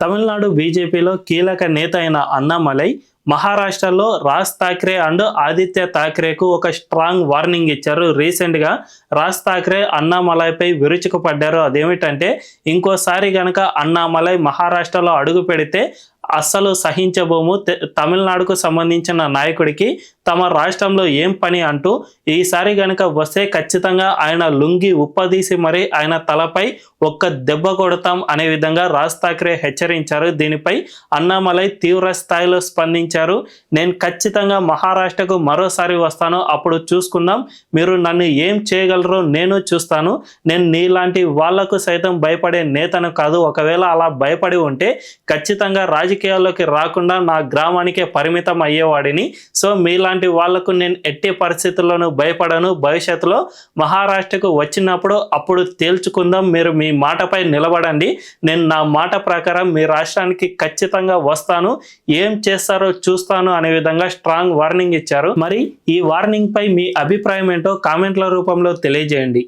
తమిళనాడు బీజేపీలో కీలక నేత అయిన అన్నామలై మహారాష్ట్రలో రాజ్ ఠాక్రే అండ్ ఆదిత్య ఠాక్రేకు ఒక స్ట్రాంగ్ వార్నింగ్ ఇచ్చారు. రీసెంట్గా రాజ్ ఠాక్రే అన్నామలైపై విరుచుకుపడ్డారు. అదేమిటంటే ఇంకోసారి గనక అన్నామలై మహారాష్ట్రలో అడుగు పెడితే అస్సలు సహించబోము, తమిళనాడుకు సంబంధించిన నాయకుడికి తమ రాష్ట్రంలో ఏం పని అంటూ ఈసారి గనక వస్తే ఖచ్చితంగా ఆయన లుంగి ఉప్పదీసి మరి ఆయన తలపై ఒక్క దెబ్బ కొడతాం అనే విధంగా రాజ్ ఠాక్రే హెచ్చరించారు. దీనిపై అన్నామలై తీవ్ర స్థాయిలో స్పందించారు. నేను ఖచ్చితంగా మహారాష్ట్రకు మరోసారి వస్తాను, అప్పుడు చూసుకుందాం, మీరు నన్ను ఏం చేయగలరో నేను చూస్తాను. నేను నీలాంటి వాళ్లకు సైతం భయపడే నేతను కాదు. ఒకవేళ అలా భయపడి ఉంటే ఖచ్చితంగా రాజకీయాల్లోకి రాకుండా నా గ్రామానికే పరిమితం అయ్యేవాడిని. సో మీలాంటి వాళ్లకు నేను ఎట్టి పరిస్థితుల్లోనూ భయపడను. భవిష్యత్తులో మహారాష్ట్రకు వచ్చినప్పుడు అప్పుడు తేల్చుకుందాం, మీరు మీ మాటపై నిలబడండి. నేను నా మాట ప్రకారం మీ రాష్ట్రానికి ఖచ్చితంగా వస్తాను, ఏం చేస్తారో చూస్తాను అనే విధంగా స్ట్రాంగ్ వార్నింగ్ ఇచ్చారు. మరి ఈ వార్నింగ్ పై మీ అభిప్రాయం ఏంటో కామెంట్ల రూపంలో తెలియజేయండి.